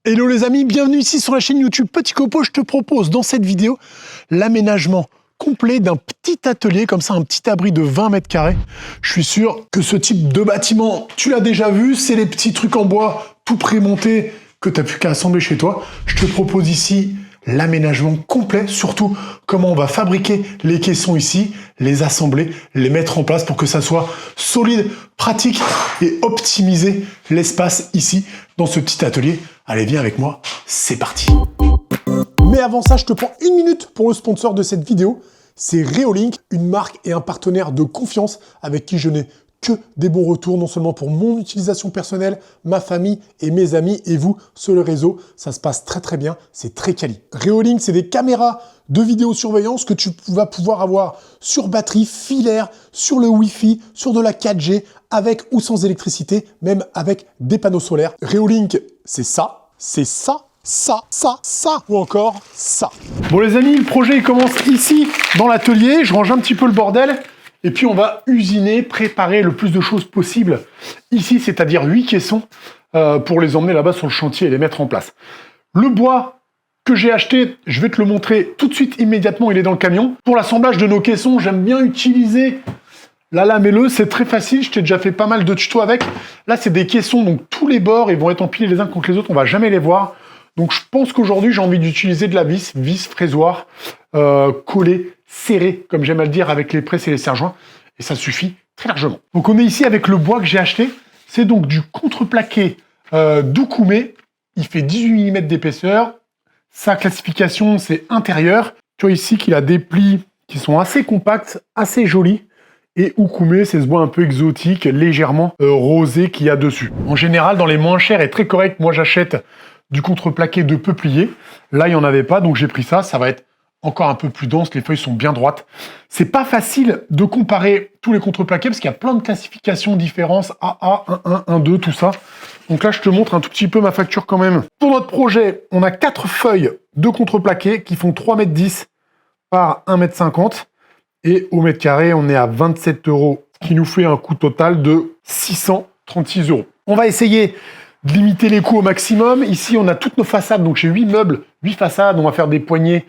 Hello les amis, bienvenue ici sur la chaîne YouTube Petit Copeau. Je te propose dans cette vidéo l'aménagement complet d'un petit atelier, comme ça un petit abri de 20 mètres carrés. Je suis sûr que ce type de bâtiment, tu l'as déjà vu, c'est les petits trucs en bois tout prémontés que tu n'as plus qu'à assembler chez toi. Je te propose ici l'aménagement complet, surtout comment on va fabriquer les caissons ici, les assembler, les mettre en place pour que ça soit solide, pratique et optimiser l'espace ici dans ce petit atelier. Allez, viens avec moi, c'est parti. Mais avant ça, je te prends une minute pour le sponsor de cette vidéo. C'est Reolink, une marque et un partenaire de confiance avec qui je n'ai que des bons retours, non seulement pour mon utilisation personnelle, ma famille et mes amis, et vous, sur le réseau, ça se passe très très bien, c'est très quali. Reolink, c'est des caméras de vidéosurveillance que tu vas pouvoir avoir sur batterie, filaire, sur le Wi-Fi, sur de la 4G, avec ou sans électricité, même avec des panneaux solaires. Reolink, c'est ça, ça, ou encore ça. Bon les amis, le projet il commence ici, dans l'atelier. Je range un petit peu le bordel. Et puis, on va usiner, préparer le plus de choses possible ici, c'est-à-dire 8 caissons pour les emmener là-bas sur le chantier et les mettre en place. Le bois que j'ai acheté, je vais te le montrer tout de suite, immédiatement, il est dans le camion. Pour l'assemblage de nos caissons, j'aime bien utiliser la lamelleux, c'est très facile, je t'ai déjà fait pas mal de tutos avec. Là, c'est des caissons, donc tous les bords, ils vont être empilés les uns contre les autres, on va jamais les voir. Donc, je pense qu'aujourd'hui, j'ai envie d'utiliser de la vis fraisoir, collée, serré, comme j'aime à le dire, avec les presses et les serre-joints, et ça suffit très largement. Donc on est ici avec le bois que j'ai acheté, c'est donc du contreplaqué Doucoumé, il fait 18 mm d'épaisseur, sa classification c'est intérieur, tu vois ici qu'il a des plis qui sont assez compacts, assez jolis, et Oukoumé, c'est ce bois un peu exotique, légèrement rosé qu'il y a dessus. En général, dans les moins chers et très corrects, moi j'achète du contreplaqué de peuplier, là il n'y en avait pas, donc j'ai pris ça, ça va être encore un peu plus dense, les feuilles sont bien droites. C'est pas facile de comparer tous les contreplaqués parce qu'il y a plein de classifications différentes, AA, 1.1, 1.2, tout ça. Donc là, je te montre un tout petit peu ma facture quand même. Pour notre projet, on a 4 feuilles de contreplaqué qui font 3,10 m par 1,50 m. Et au mètre carré, on est à 27 €, ce qui nous fait un coût total de 636 €. On va essayer de limiter les coûts au maximum. Ici, on a toutes nos façades. Donc, j'ai 8 meubles, 8 façades. On va faire des poignées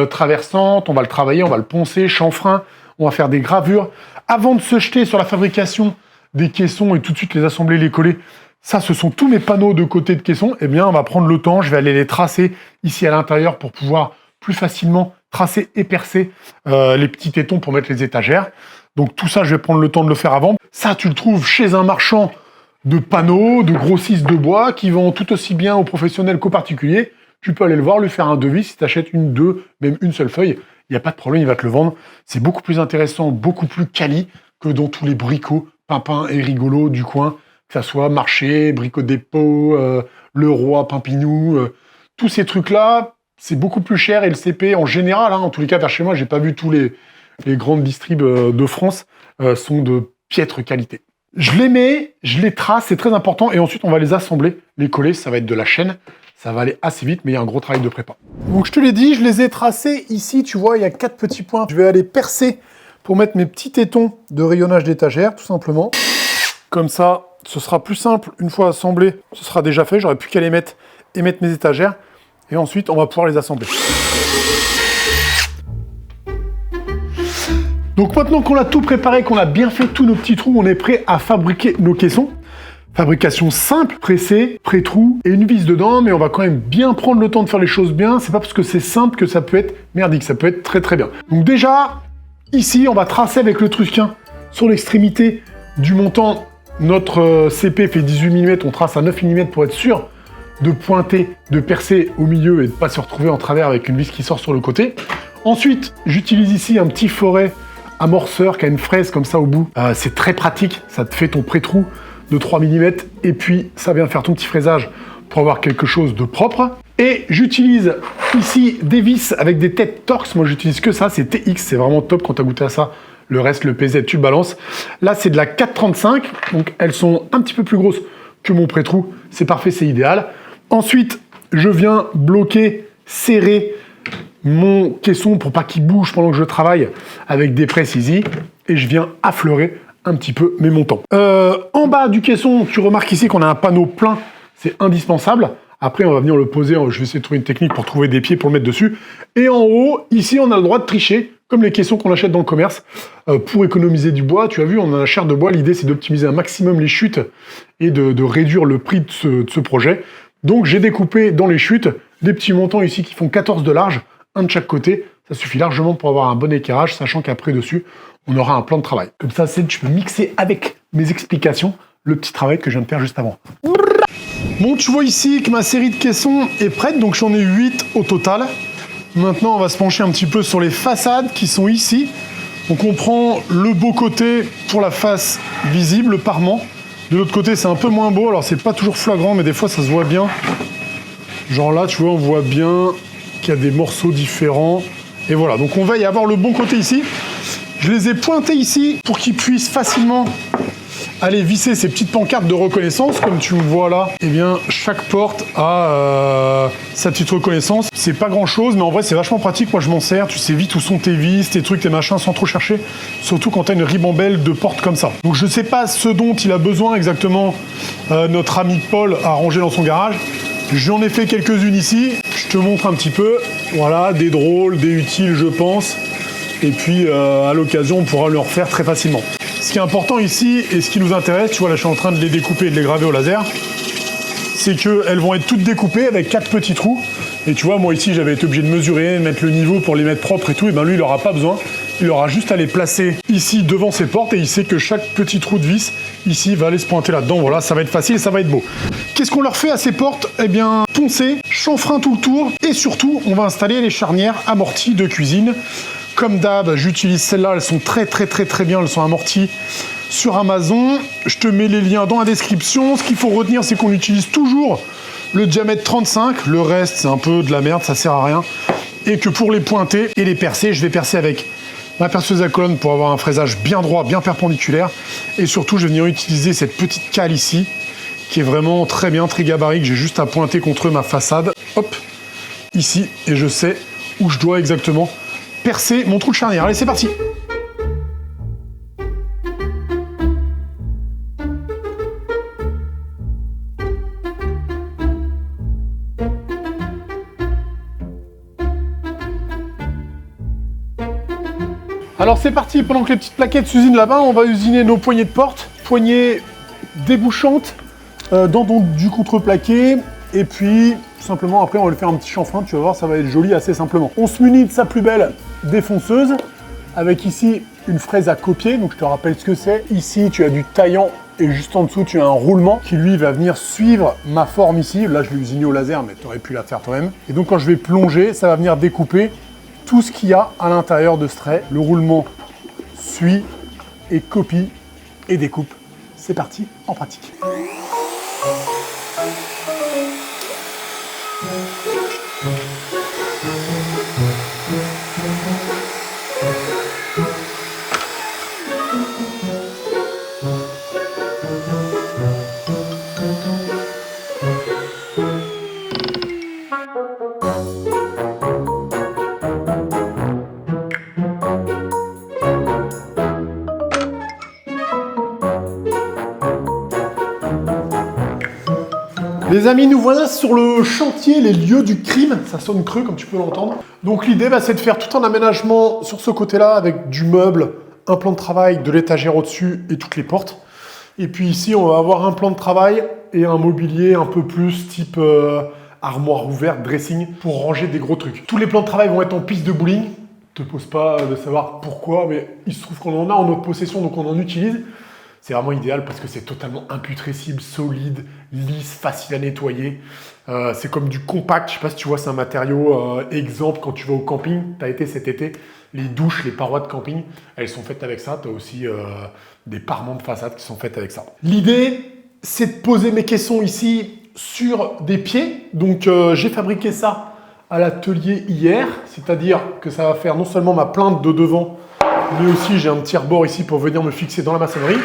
traversantes. On va le travailler, on va le poncer, chanfrein. On va faire des gravures. Avant de se jeter sur la fabrication des caissons et tout de suite les assembler, les coller, ça, ce sont tous mes panneaux de côté de caissons. Eh bien, on va prendre le temps. Je vais aller les tracer ici à l'intérieur pour pouvoir plus facilement tracer et percer les petits tétons pour mettre les étagères. Donc, tout ça, je vais prendre le temps de le faire avant. Ça, tu le trouves chez un marchand de panneaux, de grossistes de bois qui vont tout aussi bien aux professionnels qu'aux particuliers. Tu peux aller le voir, lui faire un devis. Si tu achètes une, deux, même une seule feuille, il n'y a pas de problème, il va te le vendre. C'est beaucoup plus intéressant, beaucoup plus quali que dans tous les bricots, pimpins et rigolos du coin, que ça soit Marché, Brico Dépôt, Leroy, Pimpinou, tous ces trucs-là, c'est beaucoup plus cher et le CP en général, hein, en tous les cas vers chez moi, j'ai pas vu tous les grandes distribs de France, sont de piètre qualité. Je les mets, je les trace, c'est très important, et ensuite on va les assembler, les coller, ça va être de la chaîne, ça va aller assez vite, mais il y a un gros travail de prépa. Donc je te l'ai dit, je les ai tracés ici, tu vois, il y a 4 petits points. Je vais aller percer pour mettre mes petits tétons de rayonnage d'étagère, tout simplement. Comme ça, ce sera plus simple, une fois assemblé, ce sera déjà fait, j'aurai plus qu'à les mettre et mettre mes étagères, et ensuite on va pouvoir les assembler. Donc maintenant qu'on a tout préparé, qu'on a bien fait tous nos petits trous, on est prêt à fabriquer nos caissons. Fabrication simple, pressé, pré-trou et une vis dedans, mais on va quand même bien prendre le temps de faire les choses bien. C'est pas parce que c'est simple que ça peut être merdique, ça peut être très très bien. Donc déjà, ici, on va tracer avec le trusquin sur l'extrémité du montant. Notre CP fait 18 mm, on trace à 9 mm pour être sûr de pointer, de percer au milieu et de ne pas se retrouver en travers avec une vis qui sort sur le côté. Ensuite, j'utilise ici un petit foret amorceur qui a une fraise comme ça au bout. C'est très pratique, ça te fait ton pré-trou de 3 mm et puis ça vient faire ton petit fraisage pour avoir quelque chose de propre. Et j'utilise ici des vis avec des têtes Torx. Moi, j'utilise que ça, c'est TX, c'est vraiment top quand tu as goûté à ça. Le reste, le PZ, tu le balances. Là, c'est de la 4,35, donc elles sont un petit peu plus grosses que mon pré-trou. C'est parfait, c'est idéal. Ensuite, je viens bloquer, serrer mon caisson pour pas qu'il bouge pendant que je travaille avec des presses easy. Et je viens affleurer un petit peu mes montants. En bas du caisson, tu remarques ici qu'on a un panneau plein. C'est indispensable. Après, on va venir le poser. Je vais essayer de trouver une technique pour trouver des pieds pour le mettre dessus. Et en haut, ici, on a le droit de tricher, comme les caissons qu'on achète dans le commerce, pour économiser du bois. Tu as vu, on a la chair de bois. L'idée, c'est d'optimiser un maximum les chutes et de réduire le prix de ce projet. Donc, j'ai découpé dans les chutes des petits montants ici qui font 14 de large, un de chaque côté. Ça suffit largement pour avoir un bon équarrage, sachant qu'après, dessus, on aura un plan de travail. Comme ça, je peux mixer avec mes explications le petit travail que je viens de faire juste avant. Bon, tu vois ici que ma série de caissons est prête, donc j'en ai 8 au total. Maintenant, on va se pencher un petit peu sur les façades qui sont ici. Donc on prend le beau côté pour la face visible, le parement. De l'autre côté, c'est un peu moins beau, alors c'est pas toujours flagrant, mais des fois ça se voit bien. Genre là, tu vois, on voit bien qu'il y a des morceaux différents. Et voilà, donc on va y avoir le bon côté ici. Je les ai pointés ici pour qu'ils puissent facilement aller visser ces petites pancartes de reconnaissance, comme tu me vois là. Eh bien, chaque porte a sa petite reconnaissance. C'est pas grand chose, mais en vrai, c'est vachement pratique. Moi, je m'en sers. Tu sais vite où sont tes vis, tes trucs, tes machins, sans trop chercher. Surtout quand t'as une ribambelle de portes comme ça. Donc, je sais pas ce dont il a besoin exactement, notre ami Paul, à ranger dans son garage. J'en ai fait quelques-unes ici. Je te montre un petit peu. Voilà, des drôles, des utiles, je pense. Et puis, à l'occasion, on pourra le refaire très facilement. Ce qui est important ici, et ce qui nous intéresse, tu vois là je suis en train de les découper et de les graver au laser, c'est qu'elles vont être toutes découpées avec 4 petits trous. Et tu vois, moi ici j'avais été obligé de mesurer, mettre le niveau pour les mettre propres et tout, et ben lui il n'aura pas besoin. Il aura juste à les placer ici devant ses portes et il sait que chaque petit trou de vis ici va aller se pointer là-dedans. Voilà, ça va être facile, ça va être beau. Qu'est-ce qu'on leur fait à ces portes? Eh bien, poncer, chanfrein tout le tour, et surtout, on va installer les charnières amorties de cuisine. Comme d'hab, j'utilise celles-là, elles sont très bien, elles sont amorties sur Amazon. Je te mets les liens dans la description. Ce qu'il faut retenir, c'est qu'on utilise toujours le diamètre 35. Le reste, c'est un peu de la merde, ça sert à rien. Et que pour les pointer et les percer, je vais percer avec ma perceuse à colonne pour avoir un fraisage bien droit, bien perpendiculaire. Et surtout, je vais venir utiliser cette petite cale ici, qui est vraiment très bien, très gabarit, que j'ai juste à pointer contre ma façade. Hop, ici, et je sais où je dois exactement percer mon trou de charnière. Allez, c'est parti! Alors c'est parti, pendant que les petites plaquettes s'usinent là-bas, on va usiner nos poignées de porte, poignées débouchantes dans du contreplaqué, et puis tout simplement après on va lui faire un petit chanfrein, tu vas voir ça va être joli assez simplement. On se munit de sa plus belle défonceuse, avec ici une fraise à copier, donc je te rappelle ce que c'est. Ici tu as du taillant et juste en dessous tu as un roulement qui lui va venir suivre ma forme ici. Là je l'ai usiné au laser mais tu aurais pu la faire toi-même. Et donc quand je vais plonger, ça va venir découper tout ce qu'il y a à l'intérieur de ce trait. Le roulement suit et copie et découpe. C'est parti, en pratique. Les amis, nous voilà sur le chantier, les lieux du crime. Ça sonne creux comme tu peux l'entendre. Donc l'idée, c'est de faire tout un aménagement sur ce côté-là avec du meuble, un plan de travail, de l'étagère au-dessus et toutes les portes. Et puis ici, on va avoir un plan de travail et un mobilier un peu plus type armoire ouverte, dressing, pour ranger des gros trucs. Tous les plans de travail vont être en piste de bowling. Ne te pose pas de savoir pourquoi, mais il se trouve qu'on en a en notre possession, donc on en utilise. C'est vraiment idéal parce que c'est totalement imputrescible, solide, lisse, facile à nettoyer. C'est comme du compact. Je sais pas si tu vois, c'est un matériau exemple quand tu vas au camping. Tu as été cet été, les douches, les parois de camping, elles sont faites avec ça. Tu as aussi des parements de façade qui sont faites avec ça. L'idée, c'est de poser mes caissons ici sur des pieds. Donc j'ai fabriqué ça à l'atelier hier. C'est-à-dire que ça va faire non seulement ma plainte de devant, mais aussi j'ai un petit rebord ici pour venir me fixer dans la maçonnerie.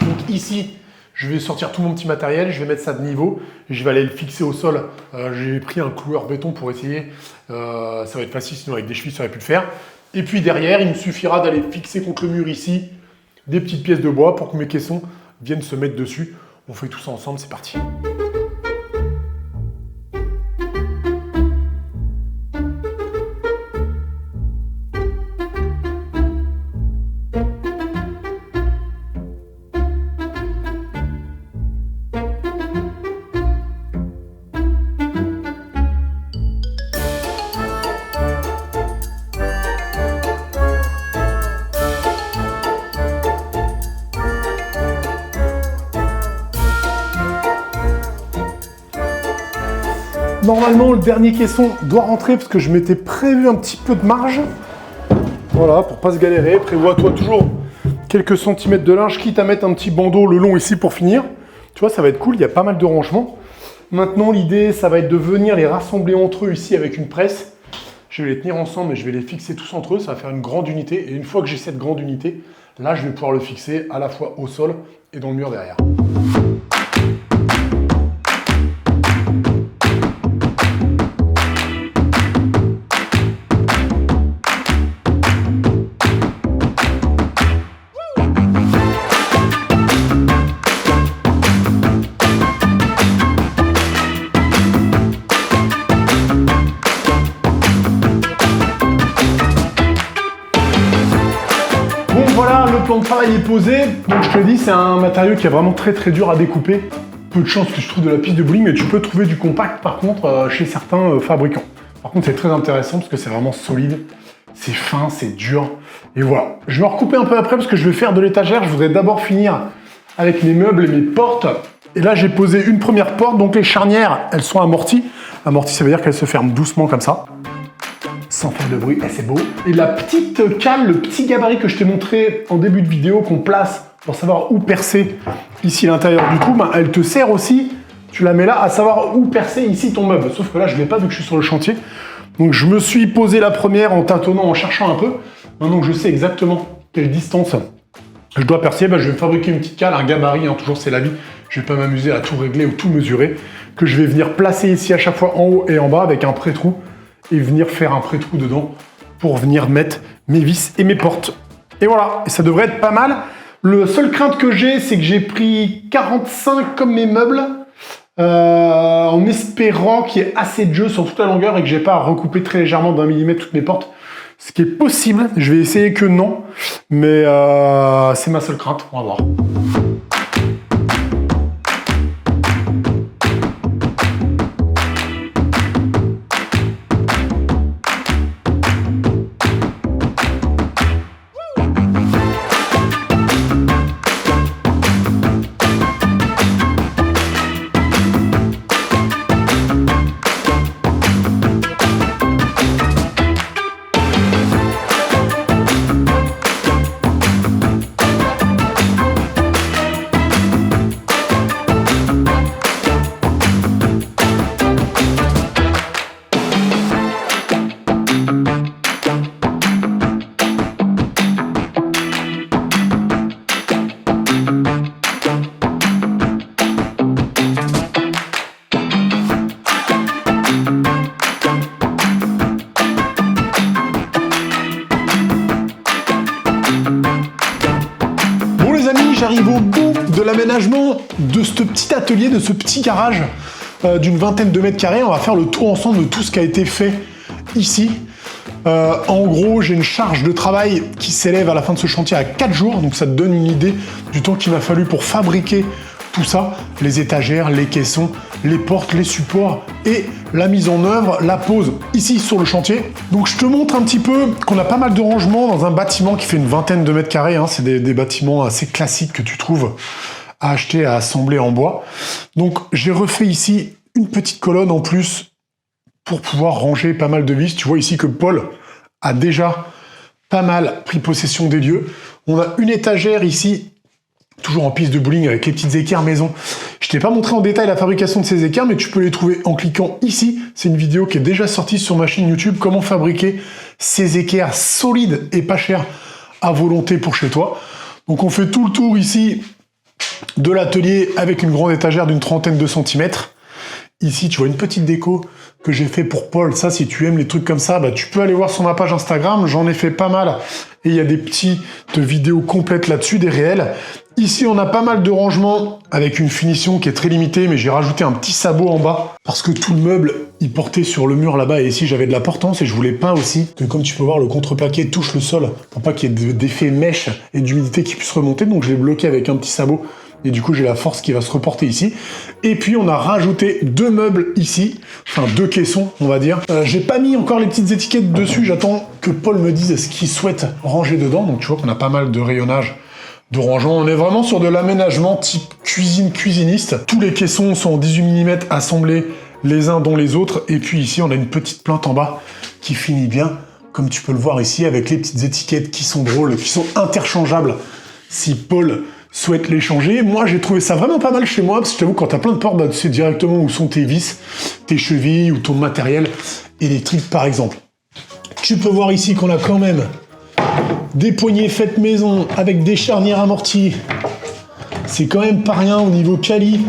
Donc ici, je vais sortir tout mon petit matériel, je vais mettre ça de niveau, et je vais aller le fixer au sol. J'ai pris un cloueur béton pour essayer, ça va être facile, sinon avec des chevilles ça aurait pu le faire. Et puis derrière, il me suffira d'aller fixer contre le mur ici des petites pièces de bois pour que mes caissons viennent se mettre dessus. On fait tout ça ensemble, c'est parti. Normalement, le dernier caisson doit rentrer parce que je m'étais prévu un petit peu de marge. Voilà, pour pas se galérer. Prévois-toi toujours quelques centimètres de linge, quitte à mettre un petit bandeau le long ici pour finir. Tu vois, ça va être cool, il y a pas mal de rangements. Maintenant, l'idée, ça va être de venir les rassembler entre eux ici avec une presse. Je vais les tenir ensemble et je vais les fixer tous entre eux. Ça va faire une grande unité. Et une fois que j'ai cette grande unité, là, je vais pouvoir le fixer à la fois au sol et dans le mur derrière. Voilà, le plan de travail est posé. Donc je te le dis, c'est un matériau qui est vraiment très dur à découper. Peu de chance que je trouve de la piste de bowling, mais tu peux trouver du compact par contre chez certains fabricants. Par contre, c'est très intéressant parce que c'est vraiment solide, c'est fin, c'est dur. Et voilà. Je vais en recouper un peu après parce que je vais faire de l'étagère. Je voudrais d'abord finir avec mes meubles et mes portes. Et là, j'ai posé une première porte. Donc les charnières, elles sont amorties. Amorties, ça veut dire qu'elles se ferment doucement comme ça, sans faire de bruit, et c'est beau. Et la petite cale, le petit gabarit que je t'ai montré en début de vidéo, qu'on place pour savoir où percer ici l'intérieur du trou, ben, elle te sert aussi, tu la mets là, à savoir où percer ici ton meuble. Sauf que là, je ne l'ai pas vu que je suis sur le chantier. Donc je me suis posé la première en tâtonnant, en cherchant un peu. Maintenant que je sais exactement quelle distance je dois percer, ben, je vais me fabriquer une petite cale, un gabarit, hein, toujours c'est la vie. Je ne vais pas m'amuser à tout régler ou tout mesurer, que je vais venir placer ici à chaque fois en haut et en bas avec un pré-trou, et venir faire un pré-trou dedans pour venir mettre mes vis et mes portes. Et voilà, et ça devrait être pas mal. Le seul crainte que j'ai, c'est que j'ai pris 45 comme mes meubles, en espérant qu'il y ait assez de jeu sur toute la longueur et que j'ai pas à recouper très légèrement d'1 millimètre toutes mes portes. Ce qui est possible, je vais essayer que non, mais c'est ma seule crainte, on va voir. J'arrive au bout de l'aménagement de ce petit atelier, de ce petit garage d'une vingtaine de mètres carrés. On va faire le tour ensemble de tout ce qui a été fait ici. En gros, j'ai une charge de travail qui s'élève à la fin de ce chantier à 4 jours. Donc ça te donne une idée du temps qu'il m'a fallu pour fabriquer tout ça. Les étagères, les caissons, les portes, les supports et la mise en œuvre, la pose ici sur le chantier. Donc je te montre un petit peu qu'on a pas mal de rangements dans un bâtiment qui fait une vingtaine de mètres carrés. Hein. C'est des bâtiments assez classiques que tu trouves à acheter, à assembler en bois. Donc j'ai refait ici une petite colonne en plus pour pouvoir ranger pas mal de vis. Tu vois ici que Paul a déjà pas mal pris possession des lieux. On a une étagère ici, toujours en piste de bowling avec les petites équerres maison. Je t'ai pas montré en détail la fabrication de ces équerres, mais tu peux les trouver en cliquant ici. C'est une vidéo qui est déjà sortie sur ma chaîne YouTube, comment fabriquer ces équerres solides et pas chères à volonté pour chez toi. Donc on fait tout le tour ici de l'atelier avec une grande étagère d'une trentaine de centimètres. Ici, tu vois une petite déco que j'ai fait pour Paul. Ça, si tu aimes les trucs comme ça, bah, tu peux aller voir sur ma page Instagram. J'en ai fait pas mal. Et il y a des petites vidéos complètes là-dessus, des réels. Ici, on a pas mal de rangements avec une finition qui est très limitée, mais j'ai rajouté un petit sabot en bas parce que tout le meuble, il portait sur le mur là-bas. Et ici, j'avais de la portance et je voulais pas aussi que, comme tu peux voir, le contreplaqué touche le sol pour pas qu'il y ait d'effet mèche et d'humidité qui puisse remonter. Donc, je l'ai bloqué avec un petit sabot. Et du coup, j'ai la force qui va se reporter ici. Et puis, on a rajouté 2 meubles ici. Enfin, 2 caissons, on va dire. J'ai pas mis encore les petites étiquettes dessus. J'attends que Paul me dise ce qu'il souhaite ranger dedans. Donc, tu vois qu'on a pas mal de rayonnage, de rangement. On est vraiment sur de l'aménagement type cuisine cuisiniste. Tous les caissons sont en 18 mm assemblés les uns dont les autres. Et puis ici, on a une petite plante en bas qui finit bien, comme tu peux le voir ici, avec les petites étiquettes qui sont drôles, qui sont interchangeables si Paul souhaite les changer. Moi, j'ai trouvé ça vraiment pas mal chez moi, parce que je t'avoue, quand t'as plein de portes, bah, tu sais directement où sont tes vis, tes chevilles ou ton matériel électrique, par exemple. Tu peux voir ici qu'on a quand même des poignées faites maison avec des charnières amorties. C'est quand même pas rien au niveau quali.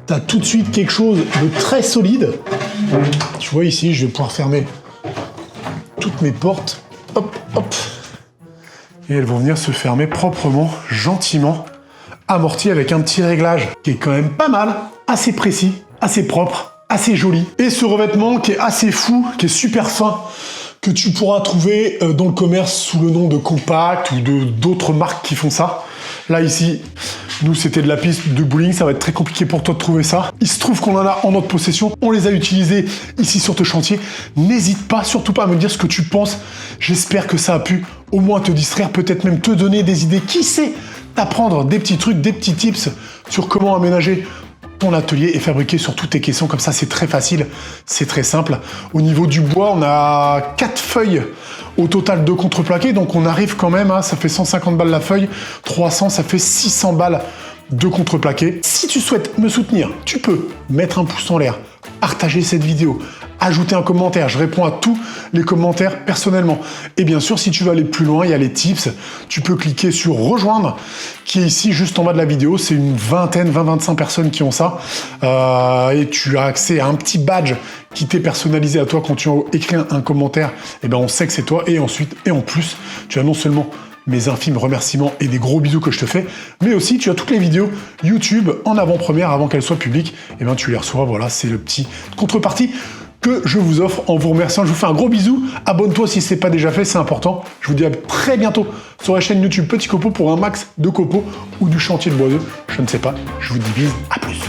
T'as tout de suite quelque chose de très solide. Tu vois ici, je vais pouvoir fermer toutes mes portes. Hop, hop. Et elles vont venir se fermer proprement, gentiment, amorties avec un petit réglage qui est quand même pas mal, assez précis, assez propre, assez joli. Et ce revêtement qui est assez fou, qui est super fin, que tu pourras trouver dans le commerce sous le nom de Compact ou d'autres marques qui font ça. Là, ici, nous, c'était de la piste de bowling. Ça va être très compliqué pour toi de trouver ça. Il se trouve qu'on en a en notre possession. On les a utilisés ici sur ce chantier. N'hésite pas, surtout pas à me dire ce que tu penses. J'espère que ça a pu au moins te distraire, peut-être même te donner des idées. Qui sait, t'apprendre des petits trucs, des petits tips sur comment aménager ton atelier et fabriquer sur toutes tes caissons. Comme ça, c'est très facile, c'est très simple. Au niveau du bois, on a 4 feuilles au total de contreplaqué, donc on arrive quand même, ça fait 150 balles la feuille, 300, ça fait 600 balles de contreplaqué. Si tu souhaites me soutenir, tu peux mettre un pouce en l'air, partager cette vidéo, ajouter un commentaire, je réponds à tous les commentaires personnellement. Et bien sûr, si tu veux aller plus loin, il y a les tips, tu peux cliquer sur rejoindre, qui est ici juste en bas de la vidéo, c'est une vingtaine, 20-25 personnes qui ont ça, et tu as accès à un petit badge qui t'est personnalisé à toi quand tu écris un commentaire, et ben on sait que c'est toi, et ensuite, et en plus, tu as non seulement mes infimes remerciements et des gros bisous que je te fais, mais aussi tu as toutes les vidéos YouTube en avant-première avant qu'elles soient publiques, et ben tu les reçois, voilà, c'est le petit contrepartie que je vous offre en vous remerciant. Je vous fais un gros bisou, abonne-toi si ce n'est pas déjà fait, c'est important. Je vous dis à très bientôt sur la chaîne YouTube Petit Copeau pour un max de copeaux ou du chantier de boiseux, je ne sais pas. Je vous dis bis, à plus.